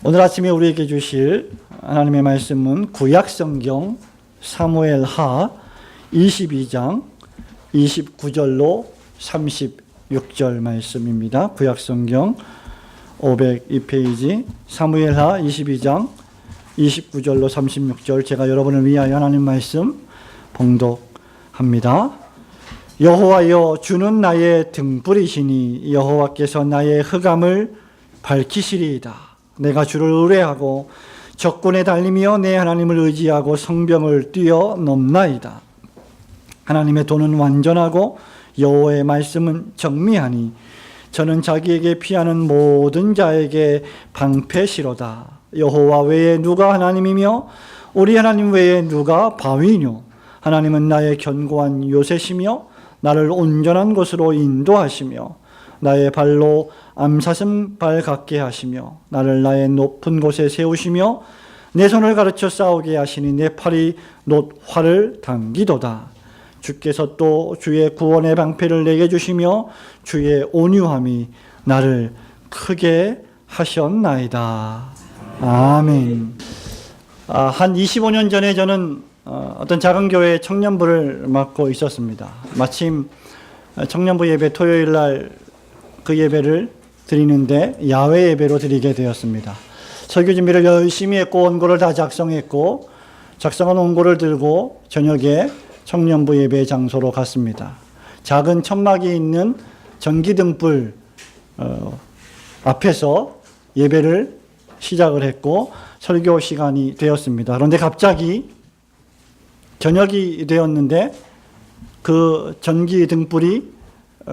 오늘 아침에 우리에게 주실 하나님의 말씀은 구약성경 사무엘하 22장 29절로 36절 말씀입니다. 구약성경 502페이지 사무엘하 22장 29절로 36절, 제가 여러분을 위하여 하나님 말씀 봉독합니다. 여호와여, 주는 나의 등불이시니 여호와께서 나의 흑암을 밝히시리이다. 내가 주를 의뢰하고 적군에 달리며 내 하나님을 의지하고 성벽을 뛰어넘나이다. 하나님의 도는 완전하고 여호와의 말씀은 정미하니 저는 자기에게 피하는 모든 자에게 방패시로다. 여호와 외에 누가 하나님이며 우리 하나님 외에 누가 바위뇨. 하나님은 나의 견고한 요새시며 나를 온전한 곳으로 인도하시며 나의 발로 암사슴 발 같게 하시며 나를 나의 높은 곳에 세우시며 내 손을 가르쳐 싸우게 하시니 내 팔이 놋 활을 당기도다. 주께서 또 주의 구원의 방패를 내게 주시며 주의 온유함이 나를 크게 하셨나이다. 아멘. 한 25년 전에 저는 어떤 작은 교회 청년부를 맡고 있었습니다. 마침 청년부 예배 토요일 날 그 예배를 드리는데 야외 예배로 드리게 되었습니다. 설교 준비를 열심히 했고 원고를 다 작성했고 작성한 원고를 들고 저녁에 청년부 예배 장소로 갔습니다. 작은 천막이 있는 전기등불 앞에서 예배를 시작을 했고 설교 시간이 되었습니다. 그런데 갑자기 저녁이 되었는데 그 전기등불이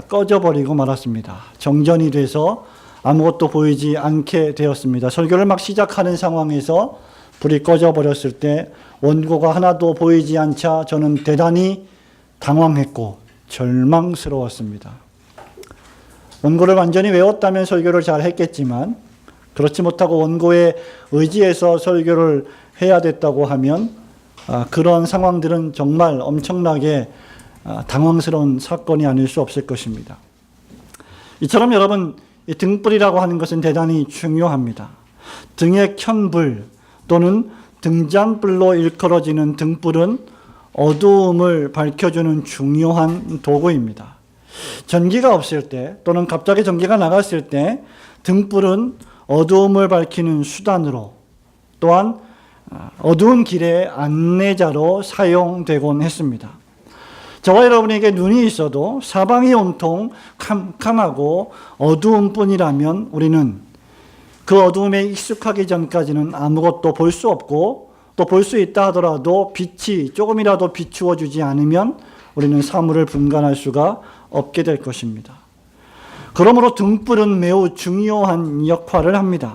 꺼져버리고 말았습니다. 정전이 돼서 아무것도 보이지 않게 되었습니다. 설교를 막 시작하는 상황에서 불이 꺼져버렸을 때 원고가 하나도 보이지 않자 저는 대단히 당황했고 절망스러웠습니다. 원고를 완전히 외웠다면 설교를 잘 했겠지만 그렇지 못하고 원고에 의지해서 설교를 해야 됐다고 하면 그런 상황들은 정말 엄청나게 당황스러운 사건이 아닐 수 없을 것입니다. 이처럼 여러분, 이 등불이라고 하는 것은 대단히 중요합니다. 등에 켠 불 또는 등잔불로 일컬어지는 등불은 어두움을 밝혀주는 중요한 도구입니다. 전기가 없을 때 또는 갑자기 전기가 나갔을 때 등불은 어두움을 밝히는 수단으로 또한 어두운 길의 안내자로 사용되곤 했습니다. 저와 여러분에게 눈이 있어도 사방이 온통 캄캄하고 어두움뿐이라면 우리는 그 어두움에 익숙하기 전까지는 아무것도 볼 수 없고 또 볼 수 있다 하더라도 빛이 조금이라도 비추어 주지 않으면 우리는 사물을 분간할 수가 없게 될 것입니다. 그러므로 등불은 매우 중요한 역할을 합니다.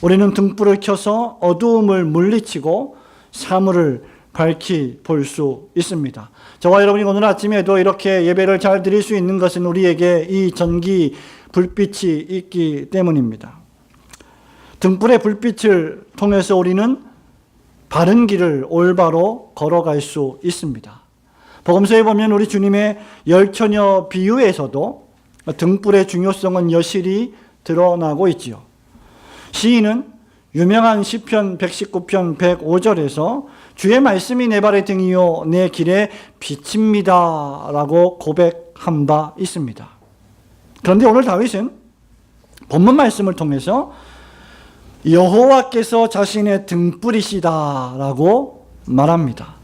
우리는 등불을 켜서 어두움을 물리치고 사물을 밝히 볼 수 있습니다. 저와 여러분이 오늘 아침에도 이렇게 예배를 잘 드릴 수 있는 것은 우리에게 이 전기 불빛이 있기 때문입니다. 등불의 불빛을 통해서 우리는 바른 길을 올바로 걸어갈 수 있습니다. 복음서에 보면 우리 주님의 열처녀 비유에서도 등불의 중요성은 여실히 드러나고 있지요. 시인은 유명한 시편 119편 105절에서 주의 말씀이 내 발의 등이요 내 길의 빛입니다 라고 고백한 바 있습니다. 그런데 오늘 다윗은 본문 말씀을 통해서 여호와께서 자신의 등불이시다 라고 말합니다.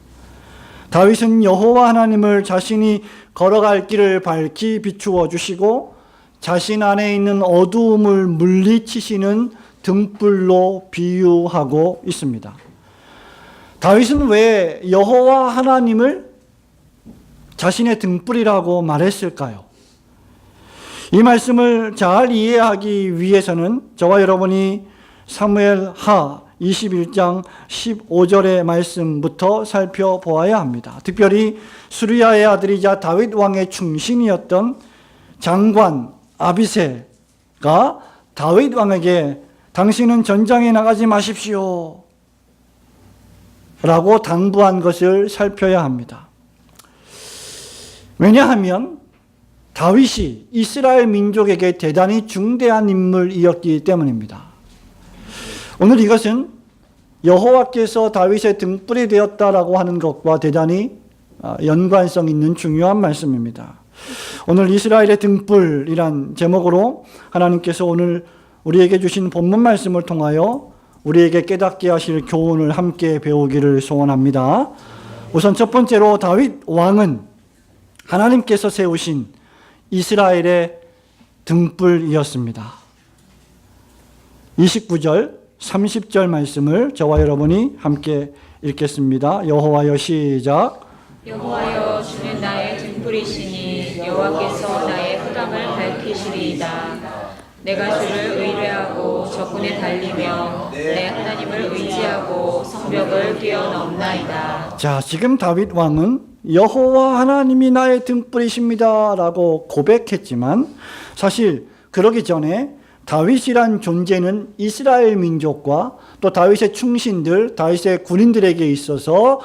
다윗은 여호와 하나님을 자신이 걸어갈 길을 밝히 비추어 주시고 자신 안에 있는 어두움을 물리치시는 등불로 비유하고 있습니다. 다윗은 왜 여호와 하나님을 자신의 등불이라고 말했을까요? 이 말씀을 잘 이해하기 위해서는 저와 여러분이 사무엘하 21장 15절의 말씀부터 살펴보아야 합니다. 특별히 수르야의 아들이자 다윗 왕의 충신이었던 장관 아비새가 다윗 왕에게 당신은 전장에 나가지 마십시오 라고 당부한 것을 살펴야 합니다. 왜냐하면 다윗이 이스라엘 민족에게 대단히 중대한 인물이었기 때문입니다. 오늘 이것은 여호와께서 다윗의 등불이 되었다라고 하는 것과 대단히 연관성 있는 중요한 말씀입니다. 오늘 이스라엘의 등불이란 제목으로 하나님께서 오늘 우리에게 주신 본문 말씀을 통하여 우리에게 깨닫게 하실 교훈을 함께 배우기를 소원합니다. 우선 첫 번째로 다윗 왕은 하나님께서 세우신 이스라엘의 등불이었습니다. 29절, 30절 말씀을 저와 여러분이 함께 읽겠습니다. 여호와여 시작. 여호와여 주는 나의 등불이시니 여호와께서 나의 흑암을 밝히시리이다. 내가 주를 의뢰하고 적군에 달리며 내 하나님을 의지하고 성벽을 뛰어넘나이다. 자, 지금 다윗 왕은 여호와 하나님이 나의 등불이십니다 라고 고백했지만 사실 그러기 전에 다윗이란 존재는 이스라엘 민족과 또 다윗의 충신들, 다윗의 군인들에게 있어서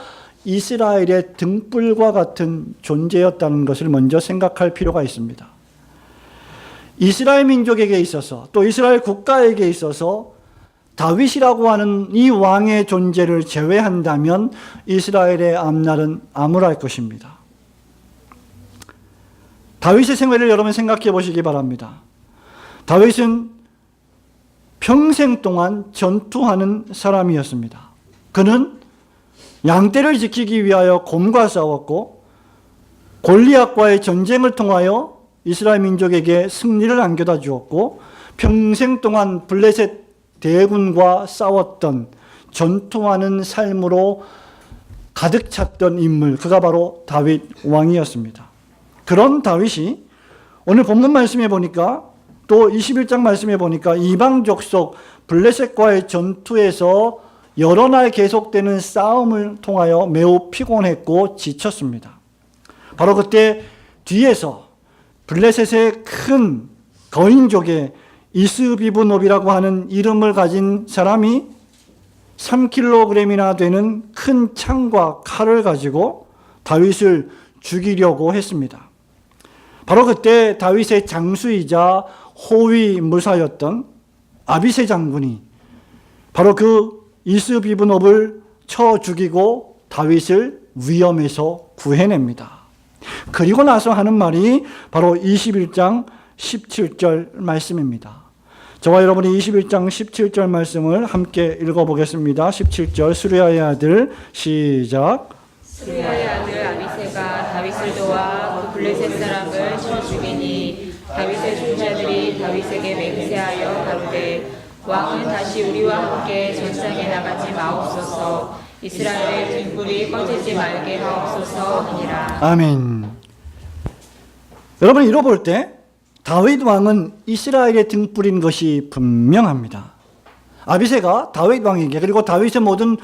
이스라엘의 등불과 같은 존재였다는 것을 먼저 생각할 필요가 있습니다. 이스라엘 민족에게 있어서 또 이스라엘 국가에게 있어서 다윗이라고 하는 이 왕의 존재를 제외한다면 이스라엘의 앞날은 암울할 것입니다. 다윗의 생애를 여러분 생각해 보시기 바랍니다. 다윗은 평생 동안 전투하는 사람이었습니다. 그는 양떼를 지키기 위하여 곰과 싸웠고 골리앗과의 전쟁을 통하여 이스라엘 민족에게 승리를 안겨다 주었고 평생 동안 블레셋 대군과 싸웠던 전투하는 삶으로 가득 찼던 인물, 그가 바로 다윗 왕이었습니다. 그런 다윗이 오늘 본문 말씀에 보니까 또 21장 말씀에 보니까 이방족 속 블레셋과의 전투에서 여러 날 계속되는 싸움을 통하여 매우 피곤했고 지쳤습니다. 바로 그때 뒤에서 블레셋의 큰 거인족의 이스비브노비라고 하는 이름을 가진 사람이 3kg이나 되는 큰 창과 칼을 가지고 다윗을 죽이려고 했습니다. 바로 그때 다윗의 장수이자 호위 무사였던 아비새 장군이 바로 그 이스비브노를 쳐 죽이고 다윗을 위험에서 구해냅니다. 그리고 나서 하는 말이 바로 21장 17절 말씀입니다. 저와 여러분이 21장 17절 말씀을 함께 읽어보겠습니다. 17절 수르야의 아들 시작. 수르야의 아들 아비새가 다윗을 도와 그 블레셋 사람을 쳐 죽이니 다윗의 종자들이 다윗에게 맹세하여 가로되 왕은 다시 우리와 함께 전장에 나가지 마옵소서. 이스라엘의 등불이 꺼지지 말게 하옵소서 하니라. 아멘. 여러분 읽어볼 때 다윗 왕은 이스라엘의 등불인 것이 분명합니다. 아비새가 다윗 왕에게 그리고 다윗의 모든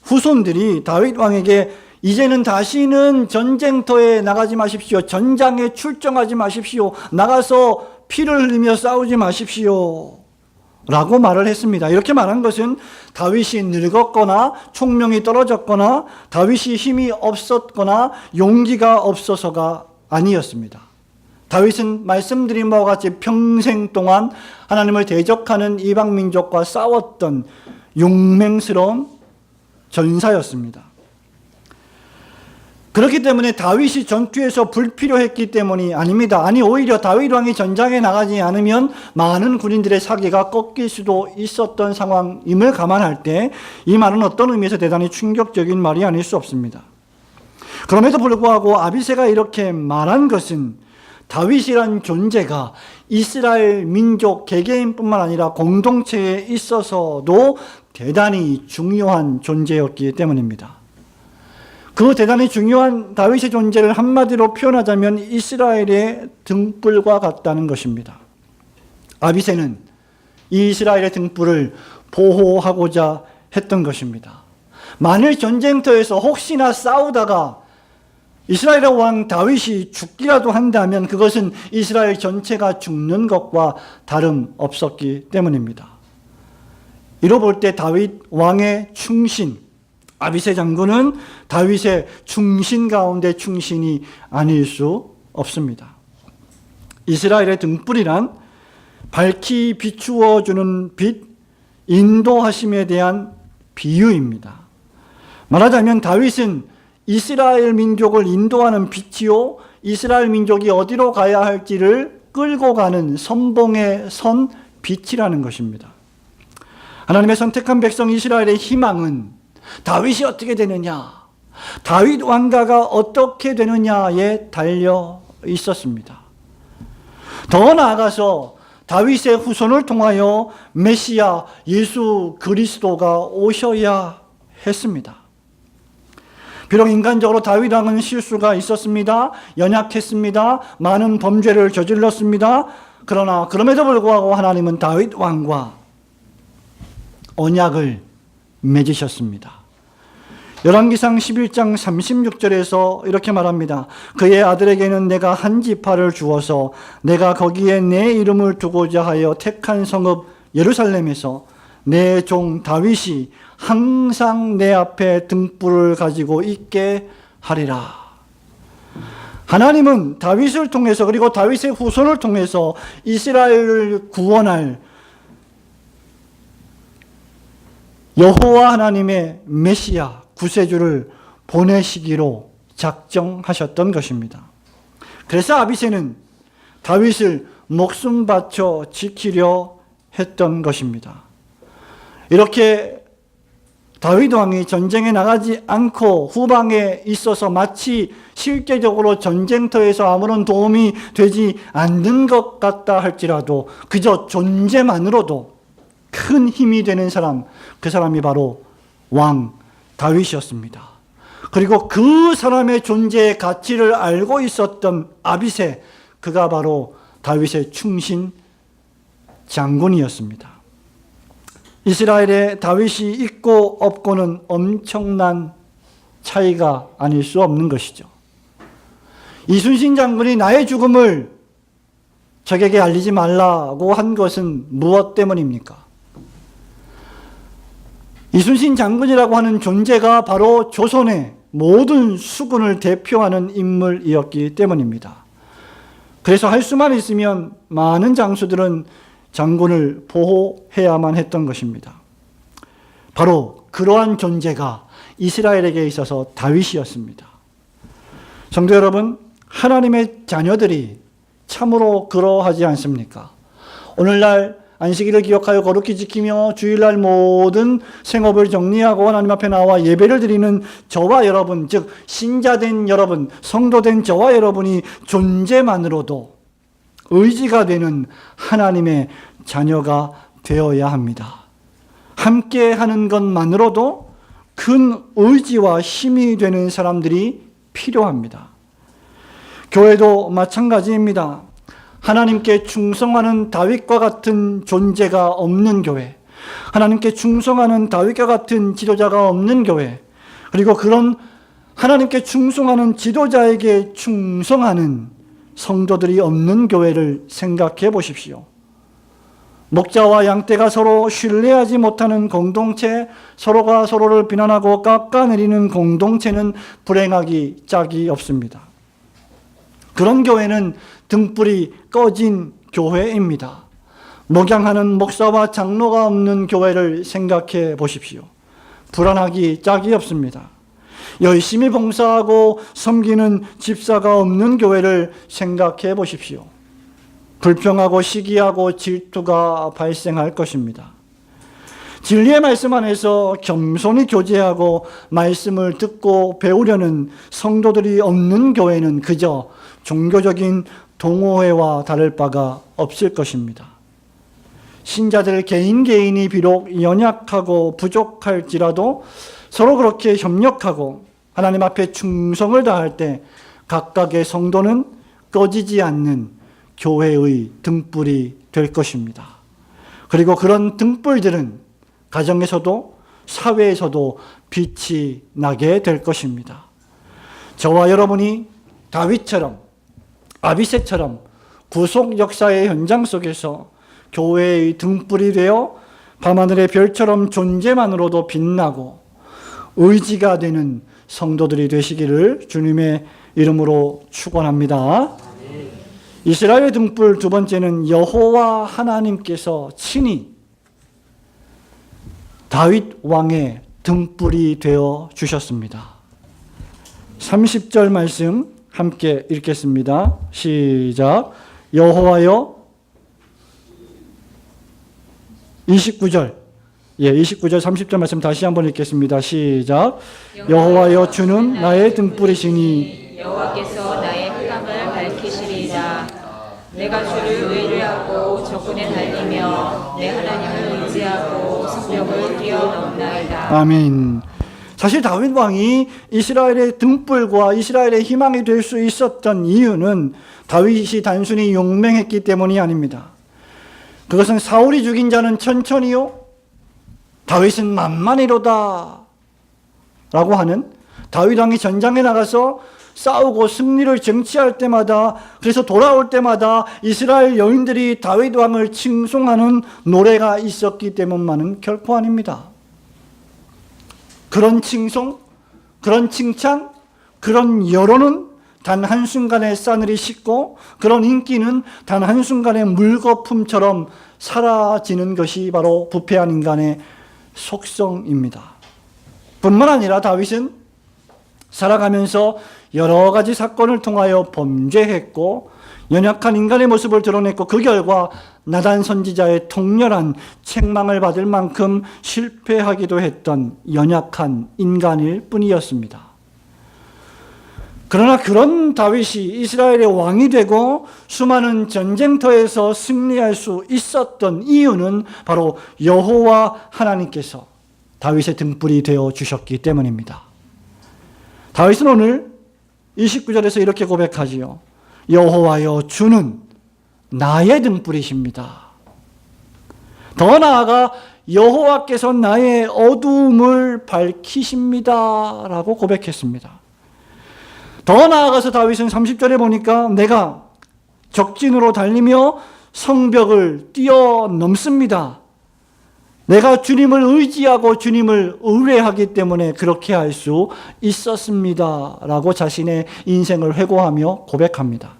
후손들이 다윗 왕에게 이제는 다시는 전쟁터에 나가지 마십시오. 전장에 출정하지 마십시오. 나가서 피를 흘리며 싸우지 마십시오. 라고 말을 했습니다. 이렇게 말한 것은 다윗이 늙었거나 총명이 떨어졌거나 다윗이 힘이 없었거나 용기가 없어서가 아니었습니다. 다윗은 말씀드린 바와 같이 평생 동안 하나님을 대적하는 이방 민족과 싸웠던 용맹스러운 전사였습니다. 그렇기 때문에 다윗이 전투에서 불필요했기 때문이 아닙니다. 아니 오히려 다윗 왕이 전장에 나가지 않으면 많은 군인들의 사기가 꺾일 수도 있었던 상황임을 감안할 때 이 말은 어떤 의미에서 대단히 충격적인 말이 아닐 수 없습니다. 그럼에도 불구하고 아비새가 이렇게 말한 것은 다윗이란 존재가 이스라엘 민족 개개인뿐만 아니라 공동체에 있어서도 대단히 중요한 존재였기 때문입니다. 그 대단히 중요한 다윗의 존재를 한마디로 표현하자면 이스라엘의 등불과 같다는 것입니다. 아비새는 이 이스라엘의 등불을 보호하고자 했던 것입니다. 만일 전쟁터에서 혹시나 싸우다가 이스라엘의 왕 다윗이 죽기라도 한다면 그것은 이스라엘 전체가 죽는 것과 다름없었기 때문입니다. 이로 볼 때 다윗 왕의 충신, 아비새 장군은 다윗의 충신 가운데 충신이 아닐 수 없습니다. 이스라엘의 등불이란 밝히 비추어 주는 빛, 인도하심에 대한 비유입니다. 말하자면 다윗은 이스라엘 민족을 인도하는 빛이요, 이스라엘 민족이 어디로 가야 할지를 끌고 가는 선봉에 선 빛이라는 것입니다. 하나님의 선택한 백성 이스라엘의 희망은 다윗이 어떻게 되느냐, 다윗 왕가가 어떻게 되느냐에 달려 있었습니다. 더 나아가서 다윗의 후손을 통하여 메시아 예수 그리스도가 오셔야 했습니다. 비록 인간적으로 다윗 왕은 실수가 있었습니다. 연약했습니다. 많은 범죄를 저질렀습니다. 그러나 그럼에도 불구하고 하나님은 다윗 왕과 언약을 맺으셨습니다. 열왕기상 11장 36절에서 이렇게 말합니다. 그의 아들에게는 내가 한 지파를 주어서 내가 거기에 내 이름을 두고자 하여 택한 성읍 예루살렘에서 내 종 다윗이 항상 내 앞에 등불을 가지고 있게 하리라. 하나님은 다윗을 통해서, 그리고 다윗의 후손을 통해서 이스라엘을 구원할 여호와 하나님의 메시아 구세주를 보내시기로 작정하셨던 것입니다. 그래서 아비새는 다윗을 목숨 바쳐 지키려 했던 것입니다. 이렇게 다윗 왕이 전쟁에 나가지 않고 후방에 있어서 마치 실제적으로 전쟁터에서 아무런 도움이 되지 않는 것 같다 할지라도 그저 존재만으로도 큰 힘이 되는 사람, 그 사람이 바로 왕 다윗이었습니다. 그리고 그 사람의 존재의 가치를 알고 있었던 아비새, 그가 바로 다윗의 충신 장군이었습니다. 이스라엘에 다윗이 있고 없고는 엄청난 차이가 아닐 수 없는 것이죠. 이순신 장군이 나의 죽음을 적에게 알리지 말라고 한 것은 무엇 때문입니까? 이순신 장군이라고 하는 존재가 바로 조선의 모든 수군을 대표하는 인물이었기 때문입니다. 그래서 할 수만 있으면 많은 장수들은 장군을 보호해야만 했던 것입니다. 바로 그러한 존재가 이스라엘에게 있어서 다윗이었습니다. 성도 여러분, 하나님의 자녀들이 참으로 그러하지 않습니까? 오늘날 안식일을 기억하여 거룩히 지키며 주일날 모든 생업을 정리하고 하나님 앞에 나와 예배를 드리는 저와 여러분, 즉 신자된 여러분, 성도된 저와 여러분이 존재만으로도 의지가 되는 하나님의 자녀가 되어야 합니다. 함께 하는 것만으로도 큰 의지와 힘이 되는 사람들이 필요합니다. 교회도 마찬가지입니다. 하나님께 충성하는 다윗과 같은 존재가 없는 교회, 하나님께 충성하는 다윗과 같은 지도자가 없는 교회, 그리고 그런 하나님께 충성하는 지도자에게 충성하는 성도들이 없는 교회를 생각해 보십시오. 목자와 양떼가 서로 신뢰하지 못하는 공동체, 서로가 서로를 비난하고 깎아내리는 공동체는 불행하기 짝이 없습니다. 그런 교회는 등불이 꺼진 교회입니다. 목양하는 목사와 장로가 없는 교회를 생각해 보십시오. 불안하기 짝이 없습니다. 열심히 봉사하고 섬기는 집사가 없는 교회를 생각해 보십시오. 불평하고 시기하고 질투가 발생할 것입니다. 진리의 말씀 안에서 겸손히 교제하고 말씀을 듣고 배우려는 성도들이 없는 교회는 그저 종교적인 동호회와 다를 바가 없을 것입니다. 신자들 개인이 비록 연약하고 부족할지라도 서로 그렇게 협력하고 하나님 앞에 충성을 다할 때 각각의 성도는 꺼지지 않는 교회의 등불이 될 것입니다. 그리고 그런 등불들은 가정에서도 사회에서도 빛이 나게 될 것입니다. 저와 여러분이 다윗처럼, 아비새처럼 구속 역사의 현장 속에서 교회의 등불이 되어 밤하늘의 별처럼 존재만으로도 빛나고 의지가 되는 성도들이 되시기를 주님의 이름으로 축원합니다. 이스라엘의 등불 두 번째는 여호와 하나님께서 친히 다윗 왕의 등불이 되어 주셨습니다. 30절 말씀 함께 읽겠습니다. 시작. 여호와여 29절 29절 30절 말씀 다시 한번 읽겠습니다. 시작. 여호와여 주는 나의 등불이시니 여호와께서 나의 흑암을 밝히시리이다. 내가 주를 의뢰하고 적군에 달리며 내 하나님을 의지하고 성벽을 뛰어넘나이다. 아멘. 사실 다윗 왕이 이스라엘의 등불과 이스라엘의 희망이 될 수 있었던 이유는 다윗이 단순히 용맹했기 때문이 아닙니다. 그것은 사울이 죽인 자는 천천히요, 다윗은 만만히로다 라고 하는, 다윗 왕이 전장에 나가서 싸우고 승리를 쟁취할 때마다, 그래서 돌아올 때마다 이스라엘 여인들이 다윗 왕을 칭송하는 노래가 있었기 때문만은 결코 아닙니다. 그런 칭송, 그런 칭찬, 그런 여론은 단 한순간에 싸늘히 식고, 그런 인기는 단 한순간에 물거품처럼 사라지는 것이 바로 부패한 인간의 속성입니다. 뿐만 아니라 다윗은 살아가면서 여러 가지 사건을 통하여 범죄했고, 연약한 인간의 모습을 드러냈고, 그 결과 나단 선지자의 통렬한 책망을 받을 만큼 실패하기도 했던 연약한 인간일 뿐이었습니다. 그러나 그런 다윗이 이스라엘의 왕이 되고 수많은 전쟁터에서 승리할 수 있었던 이유는 바로 여호와 하나님께서 다윗의 등불이 되어 주셨기 때문입니다. 다윗은 오늘 29절에서 이렇게 고백하지요. 여호와여 주는 나의 등불이십니다. 더 나아가 여호와께서 나의 어두움을 밝히십니다 라고 고백했습니다. 더 나아가서 다윗은 30절에 보니까 내가 적진으로 달리며 성벽을 뛰어넘습니다. 내가 주님을 의지하고 주님을 의뢰하기 때문에 그렇게 할 수 있었습니다 라고 자신의 인생을 회고하며 고백합니다.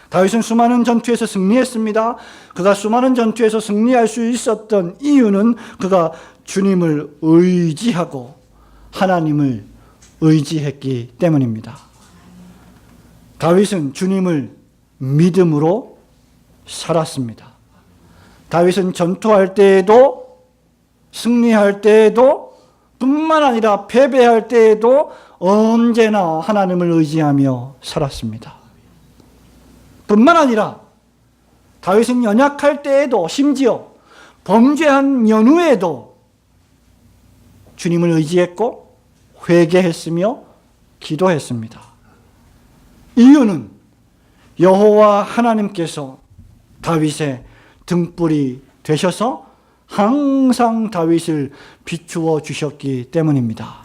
다윗은 수많은 전투에서 승리했습니다. 그가 수많은 전투에서 승리할 수 있었던 이유는 그가 주님을 의지하고 하나님을 의지했기 때문입니다. 다윗은 주님을 믿음으로 살았습니다. 다윗은 전투할 때에도, 승리할 때에도, 뿐만 아니라 패배할 때에도 언제나 하나님을 의지하며 살았습니다. 뿐만 아니라 다윗은 연약할 때에도, 심지어 범죄한 연후에도 주님을 의지했고 회개했으며 기도했습니다. 이유는 여호와 하나님께서 다윗의 등불이 되셔서 항상 다윗을 비추어 주셨기 때문입니다.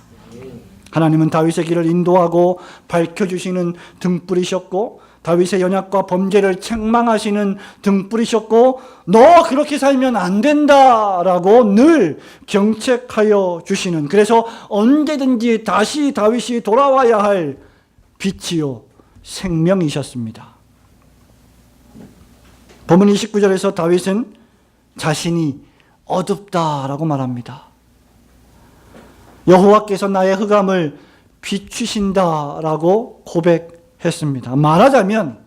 하나님은 다윗의 길을 인도하고 밝혀주시는 등불이셨고, 다윗의 연약과 범죄를 책망하시는 등불이셨고, 너 그렇게 살면 안 된다라고 늘 경책하여 주시는, 그래서 언제든지 다시 다윗이 돌아와야 할 빛이요 생명이셨습니다. 본문 29절에서 다윗은 자신이 어둡다라고 말합니다. 여호와께서 나의 흑암을 비추신다라고 고백했습니다. 말하자면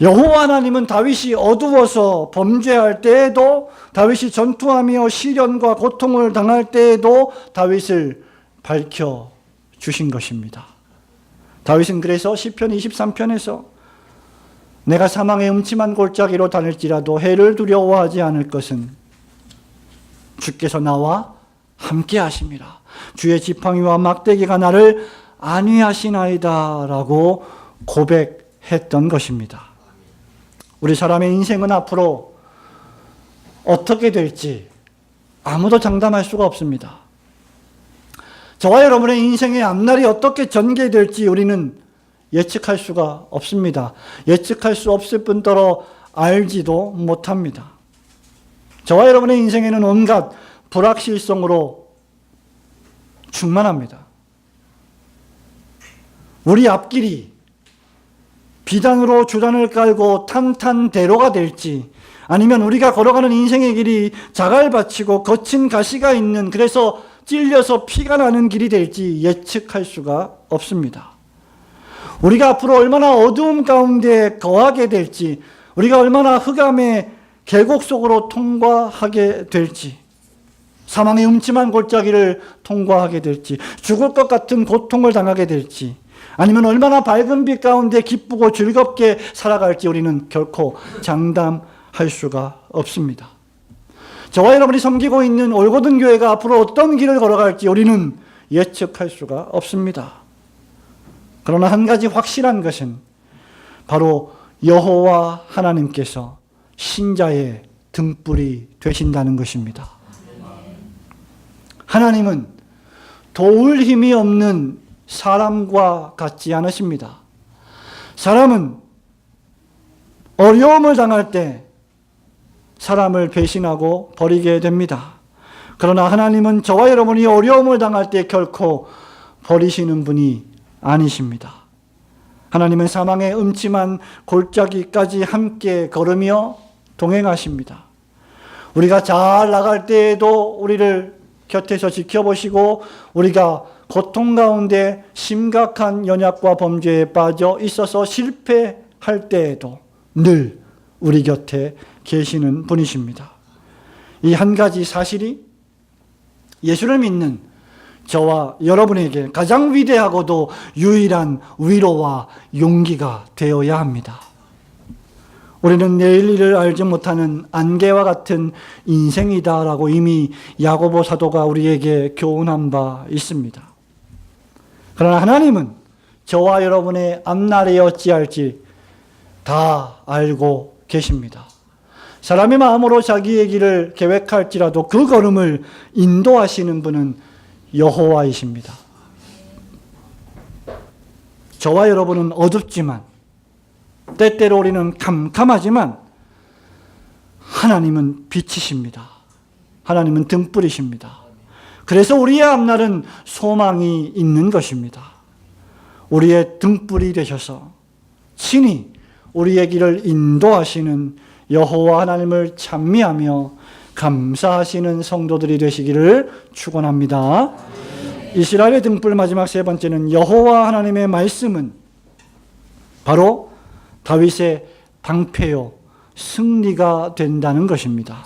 여호와 하나님은 다윗이 어두워서 범죄할 때에도, 다윗이 전투하며 시련과 고통을 당할 때에도 다윗을 밝혀주신 것입니다. 다윗은 그래서 시편 23편에서 내가 사망의 음침한 골짜기로 다닐지라도 해를 두려워하지 않을 것은 주께서 나와 함께 하심이라. 주의 지팡이와 막대기가 나를 안위하시나이다 라고 고백했던 것입니다. 우리 사람의 인생은 앞으로 어떻게 될지 아무도 장담할 수가 없습니다. 저와 여러분의 인생의 앞날이 어떻게 전개될지 우리는 예측할 수가 없습니다. 예측할 수 없을 뿐더러 알지도 못합니다. 저와 여러분의 인생에는 온갖 불확실성으로 충만합니다. 우리 앞길이 비단으로 주단을 깔고 탄탄대로가 될지, 아니면 우리가 걸어가는 인생의 길이 자갈밭이고 거친 가시가 있는, 그래서 찔려서 피가 나는 길이 될지 예측할 수가 없습니다. 우리가 앞으로 얼마나 어두움 가운데 거하게 될지, 우리가 얼마나 흑암의 계곡 속으로 통과하게 될지, 사망의 음침한 골짜기를 통과하게 될지, 죽을 것 같은 고통을 당하게 될지, 아니면 얼마나 밝은 빛 가운데 기쁘고 즐겁게 살아갈지 우리는 결코 장담할 수가 없습니다. 저와 여러분이 섬기고 있는 올고든 교회가 앞으로 어떤 길을 걸어갈지 우리는 예측할 수가 없습니다. 그러나 한 가지 확실한 것은 바로 여호와 하나님께서 신자의 등불이 되신다는 것입니다. 하나님은 도울 힘이 없는 사람과 같지 않으십니다. 사람은 어려움을 당할 때 사람을 배신하고 버리게 됩니다. 그러나 하나님은 저와 여러분이 어려움을 당할 때 결코 버리시는 분이 아니십니다. 하나님은 사망의 음침한 골짜기까지 함께 걸으며 동행하십니다. 우리가 잘 나갈 때에도 우리를 곁에서 지켜보시고, 우리가 고통 가운데 심각한 연약과 범죄에 빠져 있어서 실패할 때에도 늘 우리 곁에 계시는 분이십니다. 이 한 가지 사실이 예수를 믿는 저와 여러분에게 가장 위대하고도 유일한 위로와 용기가 되어야 합니다. 우리는 내일 일을 알지 못하는 안개와 같은 인생이다라고 이미 야고보 사도가 우리에게 교훈한 바 있습니다. 그러나 하나님은 저와 여러분의 앞날이 어찌할지 다 알고 계십니다. 사람의 마음으로 자기의 길을 계획할지라도 그 걸음을 인도하시는 분은 여호와이십니다. 저와 여러분은 어둡지만, 때때로 우리는 캄캄하지만 하나님은 빛이십니다. 하나님은 등불이십니다. 그래서 우리의 앞날은 소망이 있는 것입니다. 우리의 등불이 되셔서 친히 우리의 길을 인도하시는 여호와 하나님을 찬미하며 감사하시는 성도들이 되시기를 축원합니다. 이스라엘의 등불 마지막 세 번째는 여호와 하나님의 말씀은 바로 다윗의 방패요 승리가 된다는 것입니다.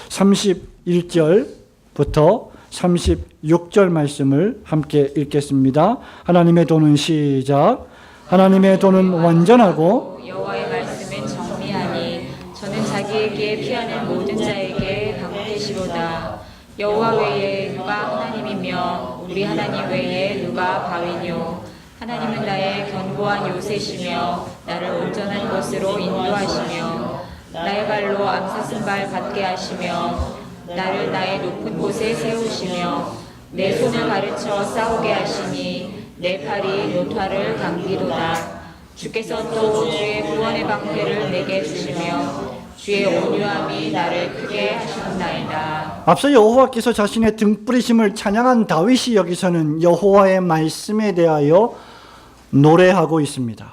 31절부터 36절 말씀을 함께 읽겠습니다. 하나님의 도는 시작. 하나님의 도는 완전하고 여호와의 말씀은 정리하니 저는 자기에게 피하는 모든 자에게 방패시로다. 여호와 외에 누가 하나님이며 우리 하나님 외에 누가 바위뇨. 하나님은 나의 견고한 요새시며 나를 온전한 곳으로 인도하시며 나의 발로 암사슴 발 같게 하시며 나를 나의 높은 곳에 세우시며 내 손을 가르쳐 싸우게 하시니 내 팔이 노타를 당기도다. 주께서 또 주의 구원의 방패를 내게 주시며 주의 온유함이 나를 크게 하셨나이다. 앞서 여호와께서 자신의 등불이심을 찬양한 다윗이 여기서는 여호와의 말씀에 대하여 노래하고 있습니다.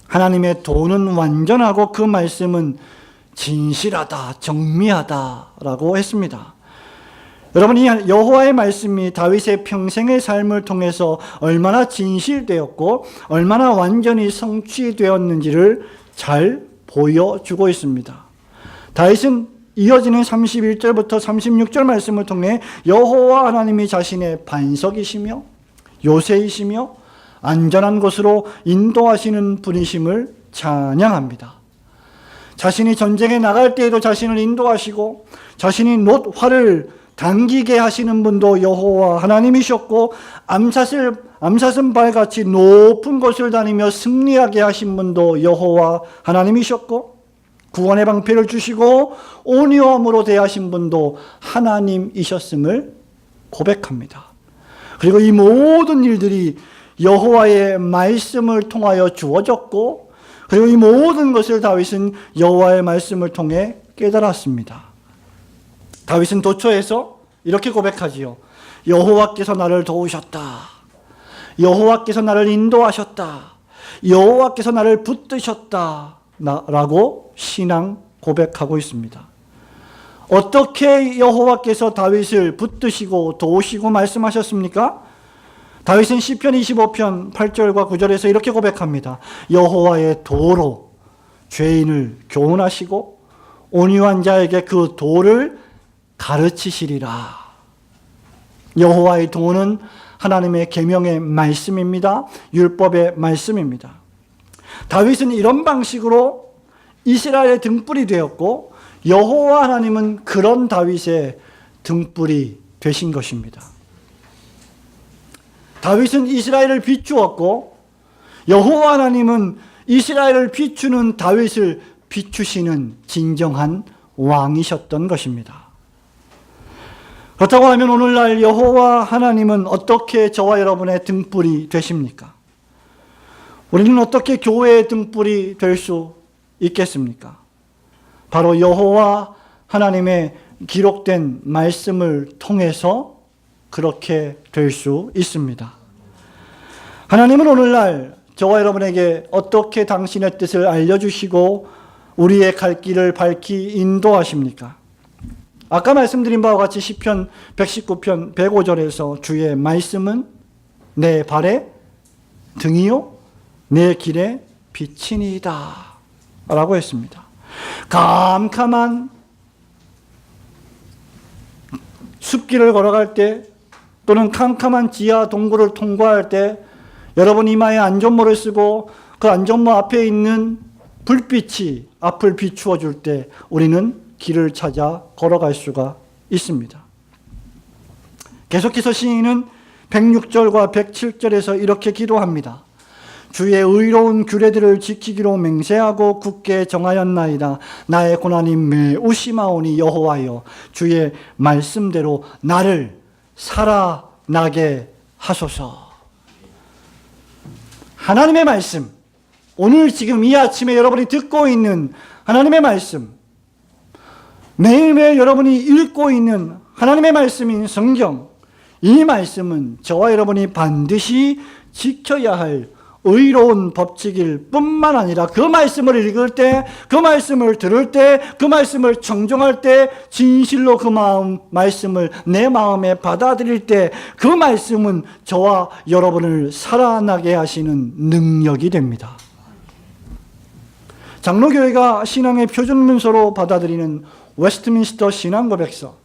하나님의 도는 완전하고 그 말씀은 진실하다, 정미하다라고 했습니다. 여러분, 이 여호와의 말씀이 다윗의 평생의 삶을 통해서 얼마나 진실되었고 얼마나 완전히 성취되었는지를 잘 보여주고 있습니다. 다윗은 이어지는 31절부터 36절 말씀을 통해 여호와 하나님이 자신의 반석이시며 요새이시며 안전한 곳으로 인도하시는 분이심을 찬양합니다. 자신이 전쟁에 나갈 때에도 자신을 인도하시고 자신이 활을 당기게 하시는 분도 여호와 하나님이셨고 암사슴 발같이 높은 곳을 다니며 승리하게 하신 분도 여호와 하나님이셨고 구원의 방패를 주시고 온유함으로 대하신 분도 하나님이셨음을 고백합니다. 그리고 이 모든 일들이 여호와의 말씀을 통하여 주어졌고, 그리고 이 모든 것을 다윗은 여호와의 말씀을 통해 깨달았습니다. 다윗은 도처에서 이렇게 고백하지요. 여호와께서 나를 도우셨다. 여호와께서 나를 인도하셨다. 여호와께서 나를 붙드셨다. 라고 신앙 고백하고 있습니다. 어떻게 여호와께서 다윗을 붙드시고 도우시고 말씀하셨습니까? 다윗은 시편 25편 8절과 9절에서 이렇게 고백합니다. 여호와의 도로 죄인을 교훈하시고 온유한 자에게 그 도를 가르치시리라. 여호와의 도는 하나님의 계명의 말씀입니다. 율법의 말씀입니다. 다윗은 이런 방식으로 이스라엘의 등불이 되었고 여호와 하나님은 그런 다윗의 등불이 되신 것입니다. 다윗은 이스라엘을 비추었고 여호와 하나님은 이스라엘을 비추는 다윗을 비추시는 진정한 왕이셨던 것입니다. 그렇다고 하면 오늘날 여호와 하나님은 어떻게 저와 여러분의 등불이 되십니까? 우리는 어떻게 교회의 등불이 될 수 있겠습니까? 바로 여호와 하나님의 기록된 말씀을 통해서 그렇게 될 수 있습니다. 하나님은 오늘날 저와 여러분에게 어떻게 당신의 뜻을 알려주시고 우리의 갈 길을 밝히 인도하십니까? 아까 말씀드린 바와 같이 시편 119편 105절에서 주의 말씀은 내 발의 등이요 내 길의 빛이니이다 라고 했습니다. 캄캄한 숲길을 걸어갈 때 또는 캄캄한 지하 동굴을 통과할 때 여러분 이마에 안전모를 쓰고 그 안전모 앞에 있는 불빛이 앞을 비추어 줄 때 우리는 길을 찾아 걸어갈 수가 있습니다. 계속해서 시인은 106절과 107절에서 이렇게 기도합니다. 주의 의로운 규례들을 지키기로 맹세하고 굳게 정하였나이다. 나의 고난이 매우 심하오니 여호와여 주의 말씀대로 나를 살아나게 하소서. 하나님의 말씀, 오늘 지금 이 아침에 여러분이 듣고 있는 하나님의 말씀, 매일매일 여러분이 읽고 있는 하나님의 말씀인 성경, 이 말씀은 저와 여러분이 반드시 지켜야 할 의로운 법칙일 뿐만 아니라 그 말씀을 읽을 때, 그 말씀을 들을 때, 그 말씀을 청종할 때 진실로 그 말씀을 내 마음에 받아들일 때 그 말씀은 저와 여러분을 살아나게 하시는 능력이 됩니다. 장로교회가 신앙의 표준문서로 받아들이는 웨스트민스터 신앙고백서,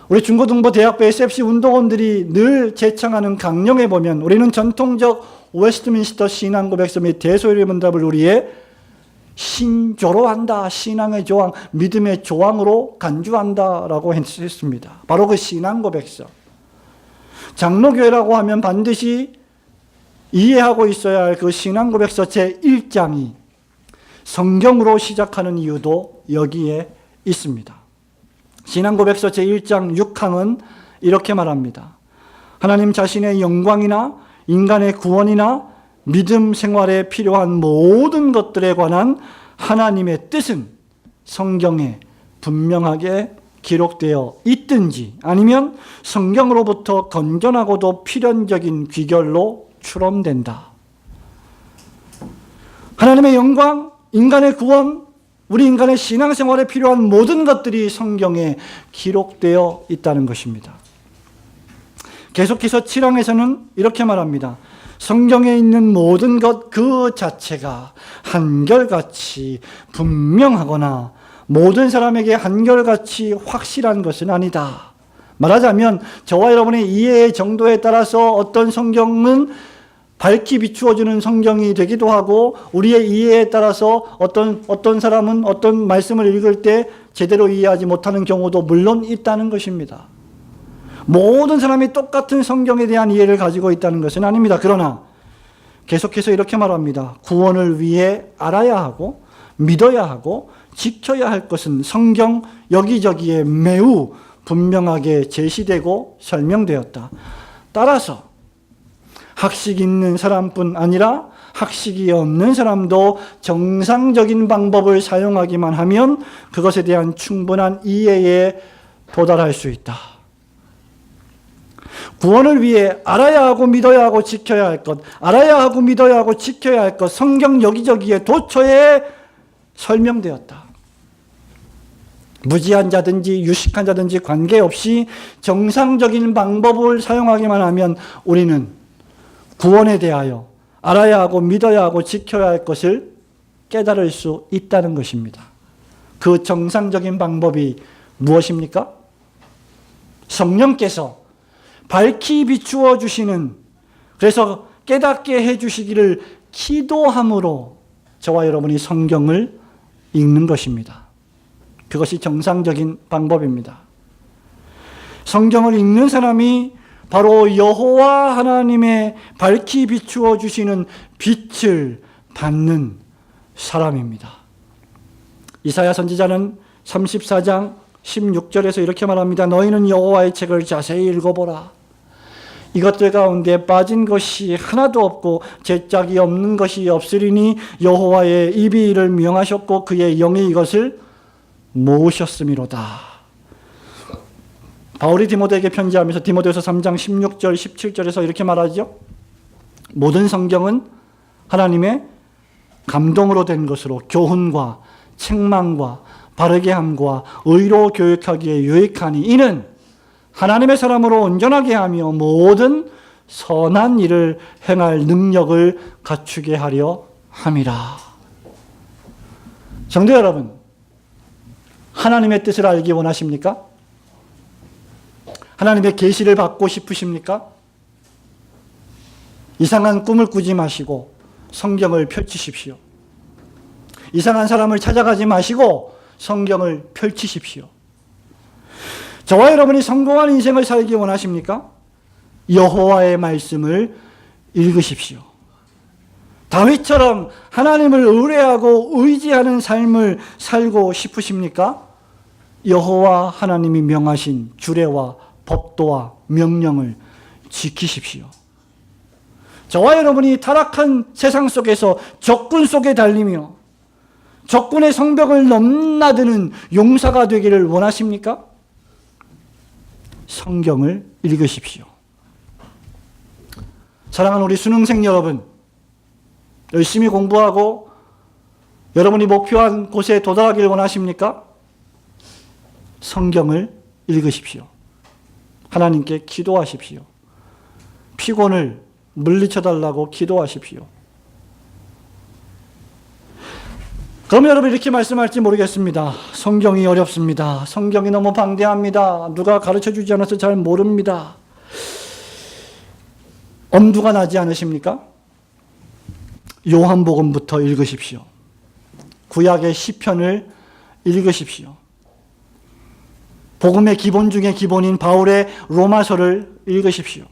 우리 중고등부 대학부 SFC 운동원들이 늘 제창하는 강령에 보면 우리는 전통적 웨스트민스터 신앙고백서 및 대소유리문답을 우리의 신조로 한다, 신앙의 조항, 믿음의 조항으로 간주한다라고 했습니다. 바로 그 신앙고백서. 장로교회라고 하면 반드시 이해하고 있어야 할 그 신앙고백서 제1장이 성경으로 시작하는 이유도 여기에 있습니다. 신앙고백서 제1장 6항은 이렇게 말합니다. 하나님 자신의 영광이나 인간의 구원이나 믿음 생활에 필요한 모든 것들에 관한 하나님의 뜻은 성경에 분명하게 기록되어 있든지 아니면 성경으로부터 건전하고도 필연적인 귀결로 추론된다. 하나님의 영광, 인간의 구원, 우리 인간의 신앙생활에 필요한 모든 것들이 성경에 기록되어 있다는 것입니다. 계속해서 7항에서는 이렇게 말합니다. 성경에 있는 모든 것 그 자체가 한결같이 분명하거나 모든 사람에게 한결같이 확실한 것은 아니다. 말하자면 저와 여러분의 이해의 정도에 따라서 어떤 성경은 밝히 비추어주는 성경이 되기도 하고 우리의 이해에 따라서 어떤 사람은 어떤 말씀을 읽을 때 제대로 이해하지 못하는 경우도 물론 있다는 것입니다. 모든 사람이 똑같은 성경에 대한 이해를 가지고 있다는 것은 아닙니다. 그러나 계속해서 이렇게 말합니다. 구원을 위해 알아야 하고 믿어야 하고 지켜야 할 것은 성경 여기저기에 매우 분명하게 제시되고 설명되었다. 따라서 학식 있는 사람뿐 아니라 학식이 없는 사람도 정상적인 방법을 사용하기만 하면 그것에 대한 충분한 이해에 도달할 수 있다. 구원을 위해 알아야 하고 믿어야 하고 지켜야 할 것, 알아야 하고 믿어야 하고 지켜야 할 것, 성경 여기저기에 도처에 설명되었다. 무지한 자든지 유식한 자든지 관계없이 정상적인 방법을 사용하기만 하면 우리는 구원에 대하여 알아야 하고 믿어야 하고 지켜야 할 것을 깨달을 수 있다는 것입니다. 그 정상적인 방법이 무엇입니까? 성령께서 밝히 비추어 주시는, 그래서 깨닫게 해 주시기를 기도함으로 저와 여러분이 성경을 읽는 것입니다. 그것이 정상적인 방법입니다. 성경을 읽는 사람이 바로 여호와 하나님의 밝히 비추어 주시는 빛을 받는 사람입니다. 이사야 선지자는 34장 16절에서 이렇게 말합니다. 너희는 여호와의 책을 자세히 읽어보라. 이것들 가운데 빠진 것이 하나도 없고 제짝이 없는 것이 없으리니 여호와의 입이 이를 명하셨고 그의 영이 이것을 모으셨음이로다. 바울이 디모데에게 편지하면서 디모데후서 3장 16절 17절에서 이렇게 말하죠. 모든 성경은 하나님의 감동으로 된 것으로 교훈과 책망과 바르게 함과 의로 교육하기에 유익하니 이는 하나님의 사람으로 온전하게 하며 모든 선한 일을 행할 능력을 갖추게 하려 함이라. 성도 여러분, 하나님의 뜻을 알기 원하십니까? 하나님의 계시를 받고 싶으십니까? 이상한 꿈을 꾸지 마시고 성경을 펼치십시오. 이상한 사람을 찾아가지 마시고 성경을 펼치십시오. 저와 여러분이 성공한 인생을 살기 원하십니까? 여호와의 말씀을 읽으십시오. 다윗처럼 하나님을 의뢰하고 의지하는 삶을 살고 싶으십니까? 여호와 하나님이 명하신 주례와 법도와 명령을 지키십시오. 저와 여러분이 타락한 세상 속에서 적군 속에 달리며 적군의 성벽을 넘나드는 용사가 되기를 원하십니까? 성경을 읽으십시오. 사랑하는 우리 수능생 여러분, 열심히 공부하고 여러분이 목표한 곳에 도달하기를 원하십니까? 성경을 읽으십시오. 하나님께 기도하십시오. 피곤을 물리쳐달라고 기도하십시오. 그럼 여러분 이렇게 말씀할지 모르겠습니다. 성경이 어렵습니다. 성경이 너무 방대합니다. 누가 가르쳐주지 않아서 잘 모릅니다. 엄두가 나지 않으십니까? 요한복음부터 읽으십시오. 구약의 시편을 읽으십시오. 복음의 기본 중에 기본인 바울의 로마서를 읽으십시오.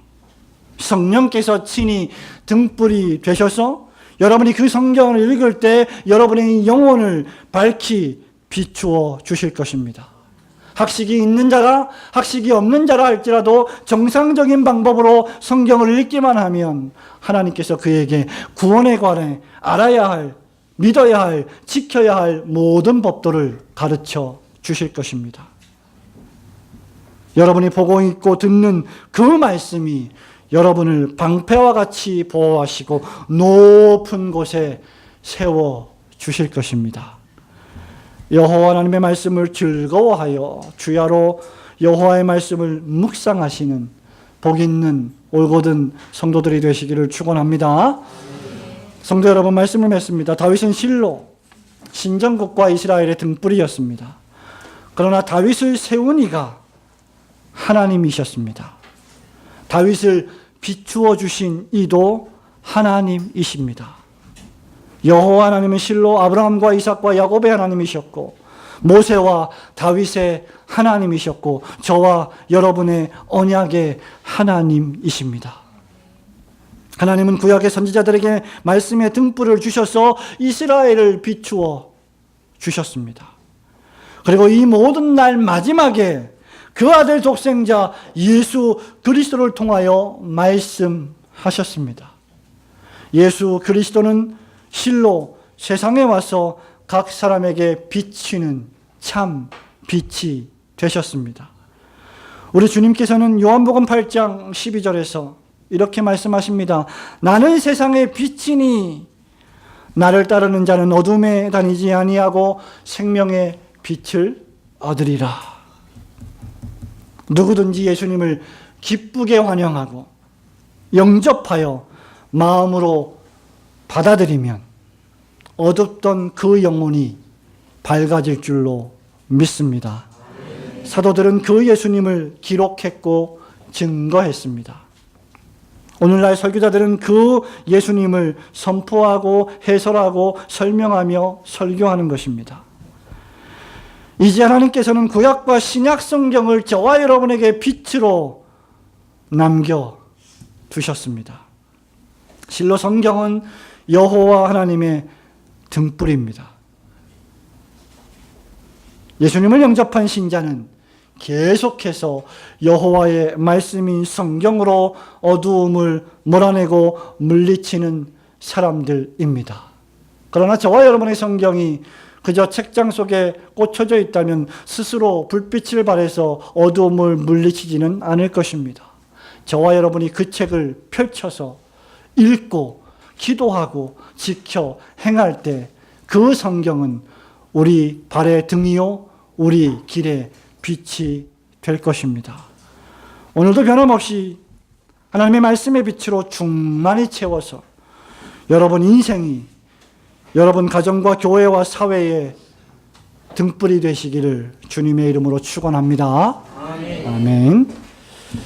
성령께서 친히 등불이 되셔서 여러분이 그 성경을 읽을 때 여러분의 영혼을 밝히 비추어 주실 것입니다. 학식이 있는 자가 학식이 없는 자라 할지라도 정상적인 방법으로 성경을 읽기만 하면 하나님께서 그에게 구원에 관해 알아야 할, 믿어야 할, 지켜야 할 모든 법도를 가르쳐 주실 것입니다. 여러분이 보고 있고 듣는 그 말씀이 여러분을 방패와 같이 보호하시고 높은 곳에 세워 주실 것입니다. 여호와 하나님의 말씀을 즐거워하여 주야로 여호와의 말씀을 묵상하시는 복 있는 올곧은 성도들이 되시기를 축원합니다. 성도 여러분, 말씀을 맺습니다. 다윗은 실로 신정국과 이스라엘의 등불이었습니다. 그러나 다윗을 세운 이가 하나님이셨습니다. 다윗을 비추어 주신 이도 하나님이십니다. 여호와 하나님은 실로 아브라함과 이삭과 야곱의 하나님이셨고 모세와 다윗의 하나님이셨고 저와 여러분의 언약의 하나님이십니다. 하나님은 구약의 선지자들에게 말씀의 등불을 주셔서 이스라엘을 비추어 주셨습니다. 그리고 이 모든 날 마지막에 그 아들 독생자 예수 그리스도를 통하여 말씀하셨습니다. 예수 그리스도는 실로 세상에 와서 각 사람에게 비치는 참 빛이 되셨습니다. 우리 주님께서는 요한복음 8장 12절에서 이렇게 말씀하십니다. 나는 세상의 빛이니 나를 따르는 자는 어둠에 다니지 아니하고 생명의 빛을 얻으리라. 누구든지 예수님을 기쁘게 환영하고 영접하여 마음으로 받아들이면 어둡던 그 영혼이 밝아질 줄로 믿습니다. 사도들은 그 예수님을 기록했고 증거했습니다. 오늘날 설교자들은 그 예수님을 선포하고 해설하고 설명하며 설교하는 것입니다. 이제 하나님께서는 구약과 신약 성경을 저와 여러분에게 빛으로 남겨두셨습니다. 실로 성경은 여호와 하나님의 등불입니다. 예수님을 영접한 신자는 계속해서 여호와의 말씀인 성경으로 어두움을 몰아내고 물리치는 사람들입니다. 그러나 저와 여러분의 성경이 그저 책장 속에 꽂혀져 있다면 스스로 불빛을 발해서 어두움을 물리치지는 않을 것입니다. 저와 여러분이 그 책을 펼쳐서 읽고 기도하고 지켜 행할 때 그 성경은 우리 발의 등이요 우리 길의 빛이 될 것입니다. 오늘도 변함없이 하나님의 말씀의 빛으로 충만히 채워서 여러분 인생이 여러분 가정과 교회와 사회의 등불이 되시기를 주님의 이름으로 축원합니다. 아멘.